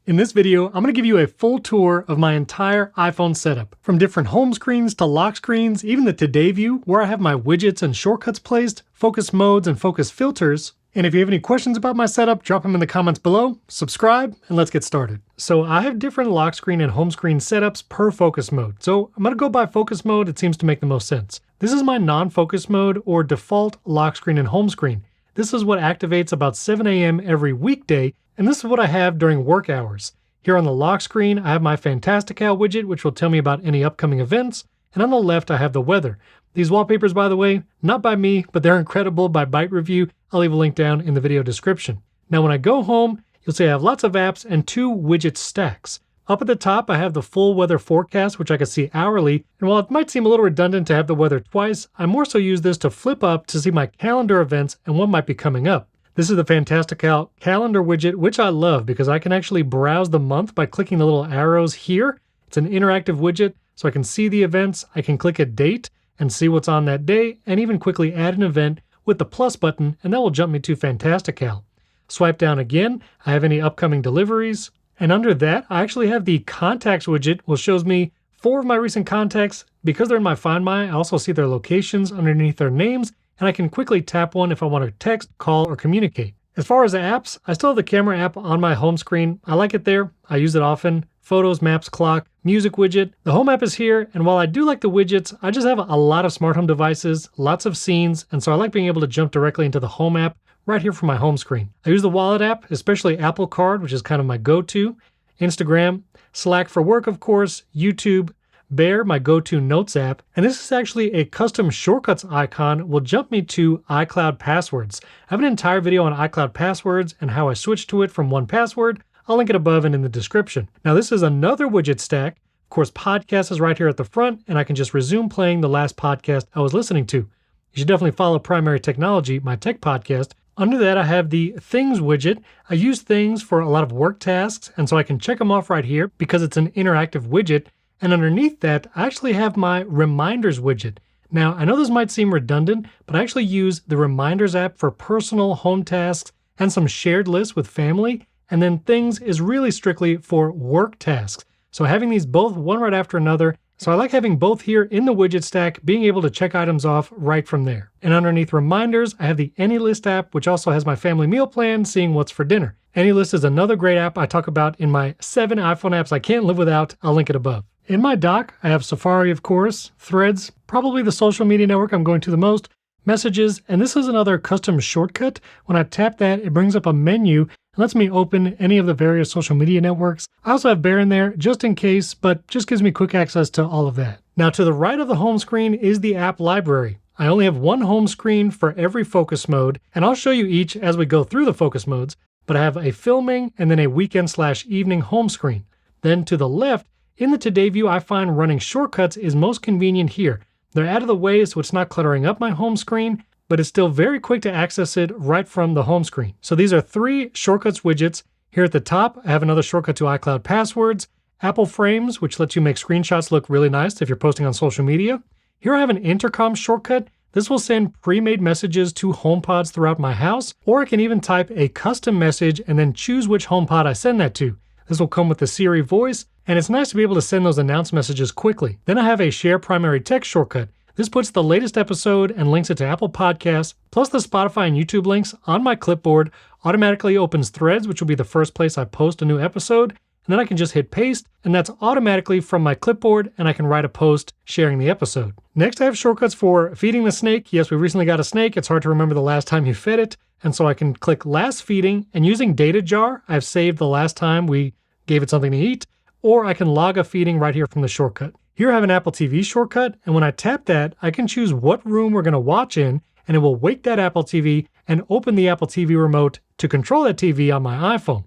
In this video, I'm going to give you a full tour of my entire iPhone setup, from different home screens to lock screens, even the Today view where I have my widgets and shortcuts placed, focus modes and focus filters. And if you have any questions about my setup, drop them in the comments below, subscribe, and let's get started. So I have different lock screen and home screen setups per focus mode. So I'm going to go by focus mode. It seems to make the most sense. This is my non-focus mode or default lock screen and home screen. This is what activates about 7 a.m. every weekday, and this is what I have during work hours. Here on the lock screen, I have my Fantastical widget, which will tell me about any upcoming events, and on the left, I have the weather. These wallpapers, by the way, not by me, but they're incredible by Byte Review. I'll leave a link down in the video description. Now, when I go home, you'll see I have lots of apps and 2 widget stacks. Up at the top, I have the full weather forecast, which I can see hourly, and while it might seem a little redundant to have the weather twice, I more so use this to flip up to see my calendar events and what might be coming up. This is the Fantastical calendar widget, which I love because I can actually browse the month by clicking the little arrows here. It's an interactive widget, so I can see the events, I can click a date and see what's on that day, and even quickly add an event with the plus button, and that will jump me to Fantastical. Swipe down again, I have any upcoming deliveries, and under that, I actually have the Contacts widget, which shows me 4 of my recent contacts. Because they're in my Find My, I also see their locations underneath their names, and I can quickly tap one if I want to text, call, or communicate. As far as the apps, I still have the camera app on my home screen. I like it there. I use it often. Photos, maps, clock, music widget. The home app is here, and while I do like the widgets, I just have a lot of smart home devices, lots of scenes, and so I like being able to jump directly into the home app right here from my home screen. I use the Wallet app, especially Apple Card, which is kind of my go-to, Instagram, Slack for work, of course, YouTube, Bear, my go-to notes app, and this is actually a custom shortcuts icon will jump me to iCloud passwords. I have an entire video on iCloud passwords and how I switched to it from 1Password. I'll link it above and in the description. Now this is another widget stack. Of course, podcast is right here at the front, and I can just resume playing the last podcast I was listening to. You should definitely follow Primary Technology, my tech podcast. Under that, I have the Things widget. I use Things for a lot of work tasks, and so I can check them off right here because it's an interactive widget. And underneath that, I actually have my Reminders widget. Now, I know this might seem redundant, but I actually use the Reminders app for personal home tasks and some shared lists with family. And then Things is really strictly for work tasks. So having these both one right after another, so I like having both here in the widget stack, being able to check items off right from there. And underneath Reminders, I have the AnyList app, which also has my family meal plan, seeing what's for dinner. AnyList is another great app I talk about in my 7 iPhone apps I can't live without. I'll link it above. In my dock, I have Safari, of course, Threads, probably the social media network I'm going to the most, Messages, and this is another custom shortcut. When I tap that, it brings up a menu and lets me open any of the various social media networks. I also have Bear in there just in case, but just gives me quick access to all of that. Now to the right of the home screen is the app library. I only have one home screen for every focus mode, and I'll show you each as we go through the focus modes, but I have a filming and then a weekend/evening home screen. Then to the left, in the Today view, I find running shortcuts is most convenient here. They're out of the way, so it's not cluttering up my home screen, but it's still very quick to access it right from the home screen. So these are 3 shortcuts widgets. Here at the top, I have another shortcut to iCloud passwords, Apple Frames, which lets you make screenshots look really nice if you're posting on social media. Here I have an intercom shortcut. This will send pre-made messages to HomePods throughout my house, or I can even type a custom message and then choose which HomePod I send that to. This will come with the Siri voice, and it's nice to be able to send those announce messages quickly. Then I have a Share Primary Text shortcut. This puts the latest episode and links it to Apple Podcasts, plus the Spotify and YouTube links on my clipboard, automatically opens Threads, which will be the first place I post a new episode, and then I can just hit paste, and that's automatically from my clipboard, and I can write a post sharing the episode. Next, I have shortcuts for feeding the snake. Yes, we recently got a snake. It's hard to remember the last time you fed it, and so I can click Last Feeding, and using Data Jar, I've saved the last time we gave it something to eat, or I can log a feeding right here from the shortcut. Here I have an Apple TV shortcut, and when I tap that, I can choose what room we're going to watch in, and it will wake that Apple TV and open the Apple TV remote to control that TV on my iPhone.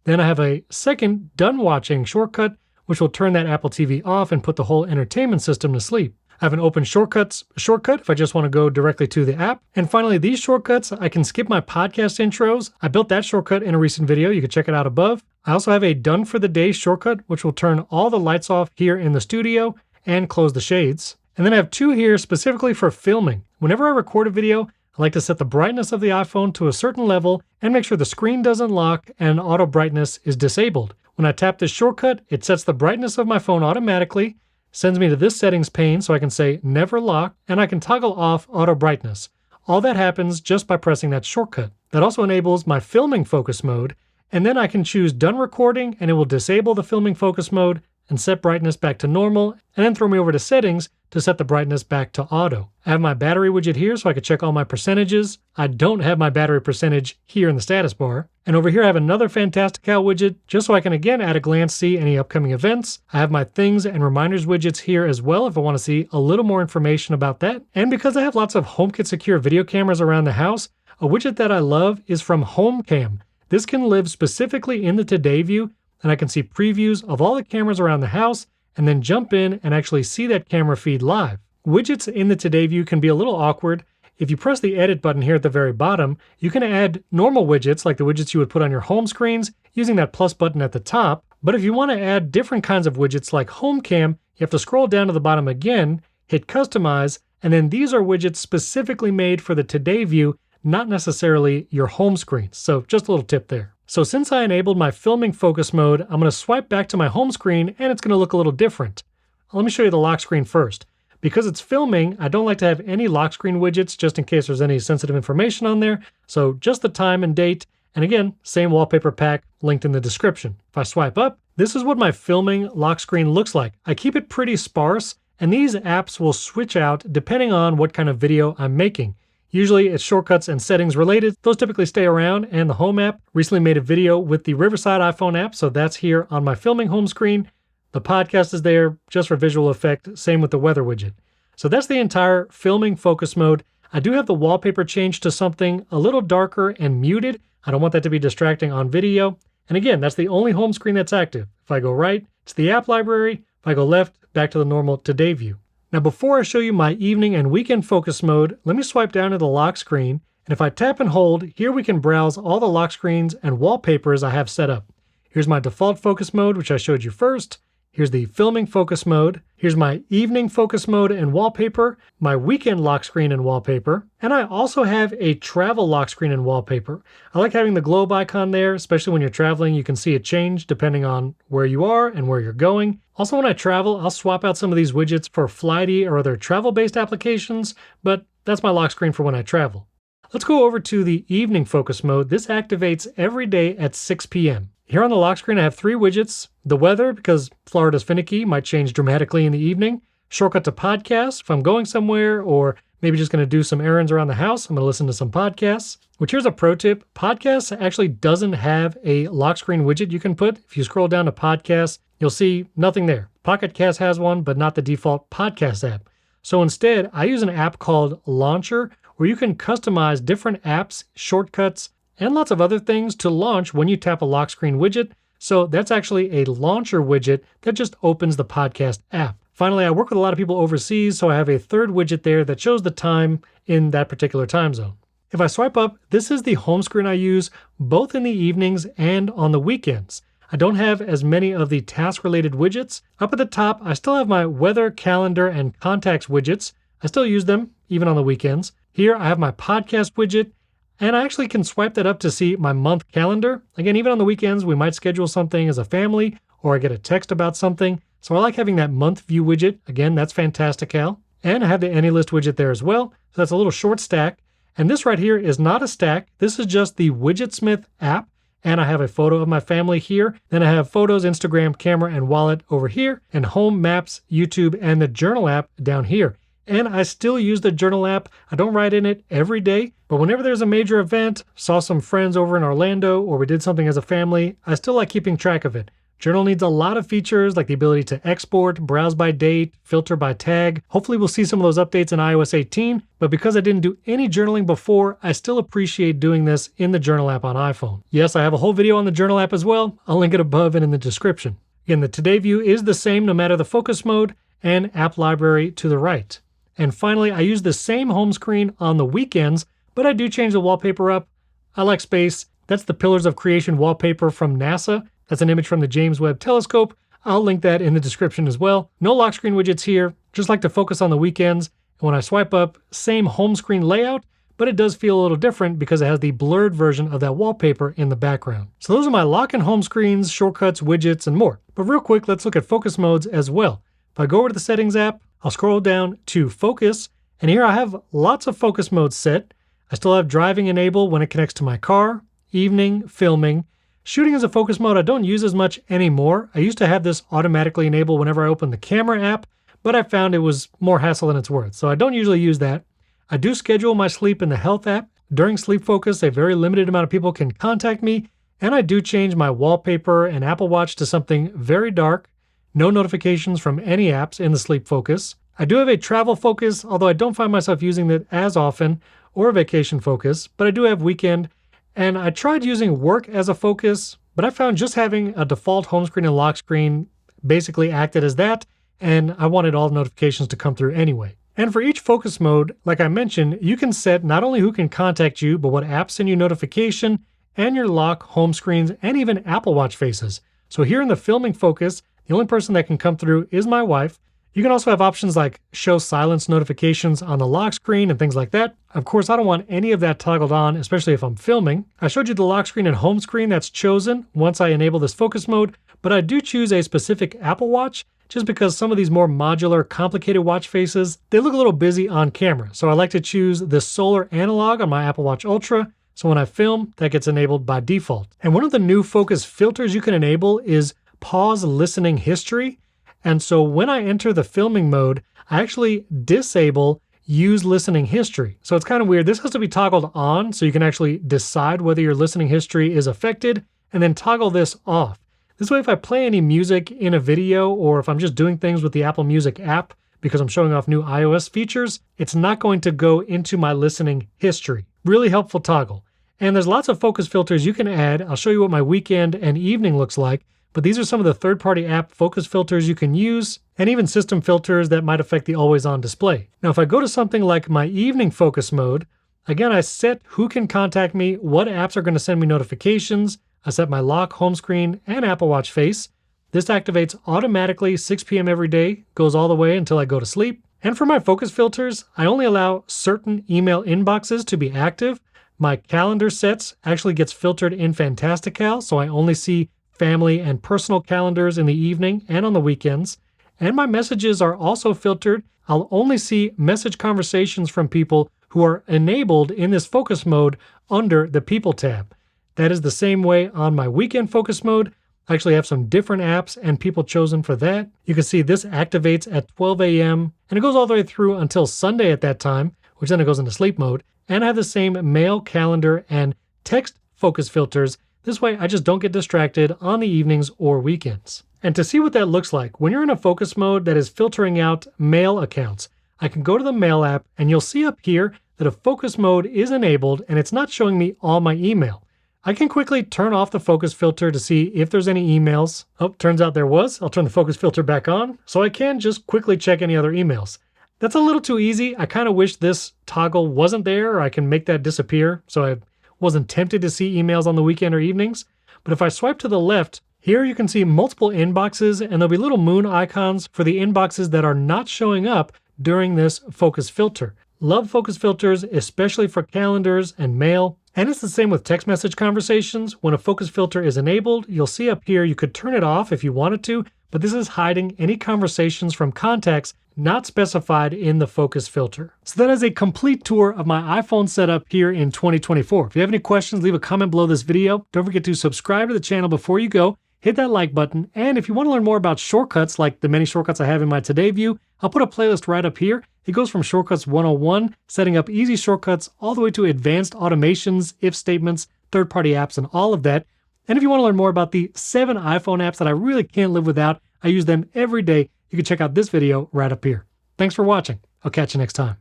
Then I have a second Done Watching shortcut, which will turn that Apple TV off and put the whole entertainment system to sleep. I have an Open Shortcuts shortcut if I just want to go directly to the app. And finally, these shortcuts, I can skip my podcast intros. I built that shortcut in a recent video. You can check it out above. I also have a Done for the Day shortcut, which will turn all the lights off here in the studio and close the shades. And then I have 2 here specifically for filming. Whenever I record a video, I like to set the brightness of the iPhone to a certain level and make sure the screen doesn't lock and auto brightness is disabled. When I tap this shortcut, it sets the brightness of my phone automatically, sends me to this settings pane so I can say never lock, and I can toggle off auto brightness. All that happens just by pressing that shortcut. That also enables my filming focus mode, and then I can choose done recording and it will disable the filming focus mode and set brightness back to normal, and then throw me over to settings to set the brightness back to auto. I have my battery widget here so I can check all my percentages. I don't have my battery percentage here in the status bar. And over here I have another Fantastical widget just so I can again at a glance see any upcoming events. I have my things and reminders widgets here as well if I want to see a little more information about that. And because I have lots of HomeKit secure video cameras around the house, a widget that I love is from HomeCam. This can live specifically in the Today view, and I can see previews of all the cameras around the house and then jump in and actually see that camera feed live. Widgets in the Today view can be a little awkward. If you press the edit button here at the very bottom, you can add normal widgets like the widgets you would put on your home screens using that plus button at the top. But if you want to add different kinds of widgets like HomeCam, you have to scroll down to the bottom again, hit Customize, and then these are widgets specifically made for the Today view, not necessarily your home screens. So just a little tip there. So since I enabled my filming focus mode, I'm going to swipe back to my home screen and it's going to look a little different. Let me show you the lock screen first. Because it's filming, I don't like to have any lock screen widgets just in case there's any sensitive information on there. So just the time and date. And again, same wallpaper pack linked in the description. If I swipe up, this is what my filming lock screen looks like. I keep it pretty sparse, and these apps will switch out depending on what kind of video I'm making. Usually it's shortcuts and settings related. Those typically stay around, and the Home app recently made a video with the Riverside iPhone app, so that's here on my filming home screen. The podcast is there just for visual effect, same with the weather widget. So that's the entire filming focus mode. I do have the wallpaper changed to something a little darker and muted. I don't want that to be distracting on video. And again, that's the only home screen that's active. If I go right, it's the app library. If I go left, back to the normal Today view. Now before I show you my evening and weekend focus mode, let me swipe down to the lock screen, and if I tap and hold, here we can browse all the lock screens and wallpapers I have set up. Here's my default focus mode, which I showed you first. Here's the filming focus mode. Here's my evening focus mode and wallpaper, my weekend lock screen and wallpaper, and I also have a travel lock screen and wallpaper. I like having the globe icon there, especially when you're traveling. You can see it change depending on where you are and where you're going. Also, when I travel, I'll swap out some of these widgets for Flighty or other travel-based applications, but that's my lock screen for when I travel. Let's go over to the evening focus mode. This activates every day at 6 p.m. Here on the lock screen, I have 3 widgets. The weather, because Florida's finicky, might change dramatically in the evening. Shortcut to podcasts, if I'm going somewhere or maybe just going to do some errands around the house, I'm going to listen to some podcasts. Which here's a pro tip. Podcasts actually doesn't have a lock screen widget you can put. If you scroll down to podcasts, you'll see nothing there. Pocket Cast has one, but not the default podcast app. So instead, I use an app called Launcher, where you can customize different apps, shortcuts, and lots of other things to launch when you tap a lock screen widget. So that's actually a launcher widget that just opens the podcast app. Finally, I work with a lot of people overseas, so I have a third widget there that shows the time in that particular time zone. If I swipe up, this is the home screen I use both in the evenings and on the weekends. I don't have as many of the task-related widgets. Up at the top, I still have my weather, calendar, and contacts widgets. I still use them, even on the weekends. Here, I have my podcast widget, and I actually can swipe that up to see my month calendar. Again, even on the weekends, we might schedule something as a family, or I get a text about something. So I like having that month view widget. Again, that's Fantastical. And I have the AnyList widget there as well. So that's a little short stack. And this right here is not a stack. This is just the Widgetsmith app. And I have a photo of my family here. Then I have photos, Instagram, camera, and wallet over here, and home, maps, YouTube, and the journal app down here. And I still use the journal app. I don't write in it every day, but whenever there's a major event, saw some friends over in Orlando, or we did something as a family, I still like keeping track of it. Journal needs a lot of features like the ability to export, browse by date, filter by tag. Hopefully we'll see some of those updates in iOS 18, but because I didn't do any journaling before, I still appreciate doing this in the journal app on iPhone. Yes, I have a whole video on the journal app as well. I'll link it above and in the description. Again, the Today view is the same no matter the focus mode, and app library to the right. And finally, I use the same home screen on the weekends, but I do change the wallpaper up. I like space. That's the Pillars of Creation wallpaper from NASA. That's an image from the James Webb Telescope. I'll link that in the description as well. No lock screen widgets here, just like to focus on the weekends. And when I swipe up, same home screen layout, but it does feel a little different because it has the blurred version of that wallpaper in the background. So those are my lock and home screens, shortcuts, widgets, and more. But real quick, let's look at focus modes as well. If I go over to the settings app, I'll scroll down to focus, and here I have lots of focus modes set. I still have driving enabled when it connects to my car, evening, filming. Shooting is a focus mode I don't use as much anymore. I used to have this automatically enabled whenever I open the camera app, but I found it was more hassle than it's worth, so I don't usually use that. I do schedule my sleep in the health app. During sleep focus, a very limited amount of people can contact me, and I do change my wallpaper and Apple Watch to something very dark. No notifications from any apps in the sleep focus. I do have a travel focus, although I don't find myself using it as often, or a vacation focus, but I do have weekend. And I tried using work as a focus, but I found just having a default home screen and lock screen basically acted as that, and I wanted all the notifications to come through anyway. And for each focus mode, like I mentioned, you can set not only who can contact you, but what apps send you notification, and your lock, home screens, and even Apple Watch faces. So here in the filming focus, the only person that can come through is my wife. You can also have options like show silence notifications on the lock screen and things like that. Of course, I don't want any of that toggled on, especially if I'm filming. I showed you the lock screen and home screen that's chosen once I enable this focus mode, but I do choose a specific Apple Watch just because some of these more modular, complicated watch faces, they look a little busy on camera. So I like to choose the solar analog on my Apple Watch Ultra. So when I film, that gets enabled by default. And one of the new focus filters you can enable is pause listening history. And so when I enter the filming mode, I actually disable use listening history. So it's kind of weird. This has to be toggled on so you can actually decide whether your listening history is affected and then toggle this off. This way, if I play any music in a video or if I'm just doing things with the Apple Music app because I'm showing off new iOS features, it's not going to go into my listening history. Really helpful toggle. And there's lots of focus filters you can add. I'll show you what my weekend and evening looks like. But these are some of the third-party app focus filters you can use, and even system filters that might affect the always-on display. Now, if I go to something like my evening focus mode, again, I set who can contact me, what apps are going to send me notifications. I set my lock, home screen, and Apple Watch face. This activates automatically 6 p.m. every day, goes all the way until I go to sleep. And for my focus filters, I only allow certain email inboxes to be active. My calendar sets actually gets filtered in Fantastical, so I only see family and personal calendars in the evening and on the weekends. And my messages are also filtered. I'll only see message conversations from people who are enabled in this focus mode under the People tab. That is the same way on my weekend focus mode. I actually have some different apps and people chosen for that. You can see this activates at 12 a.m. and it goes all the way through until Sunday at that time, which then it goes into sleep mode. And I have the same mail, calendar, and text focus filters. This way, I just don't get distracted on the evenings or weekends. And to see what that looks like, when you're in a focus mode that is filtering out mail accounts, I can go to the mail app and you'll see up here that a focus mode is enabled and it's not showing me all my email. I can quickly turn off the focus filter to see if there's any emails. Oh, turns out there was. I'll turn the focus filter back on, so I can just quickly check any other emails. That's a little too easy. I kind of wish this toggle wasn't there, or I can make that disappear so I wasn't tempted to see emails on the weekend or evenings. But if I swipe to the left, here you can see multiple inboxes and there'll be little moon icons for the inboxes that are not showing up during this focus filter. Love focus filters, especially for calendars and mail. And it's the same with text message conversations. When a focus filter is enabled, you'll see up here you could turn it off if you wanted to, but this is hiding any conversations from contacts not specified in the focus filter. So that is a complete tour of my iPhone setup here in 2024. If you have any questions, leave a comment below this video. Don't forget to subscribe to the channel before you go. Hit that like button. And if you want to learn more about shortcuts, like the many shortcuts I have in my Today view, I'll put a playlist right up here. It goes from Shortcuts 101, setting up easy shortcuts, all the way to advanced automations, if statements, third-party apps, and all of that. And if you want to learn more about the 7 iPhone apps that I really can't live without, I use them every day. You can check out this video right up here. Thanks for watching. I'll catch you next time.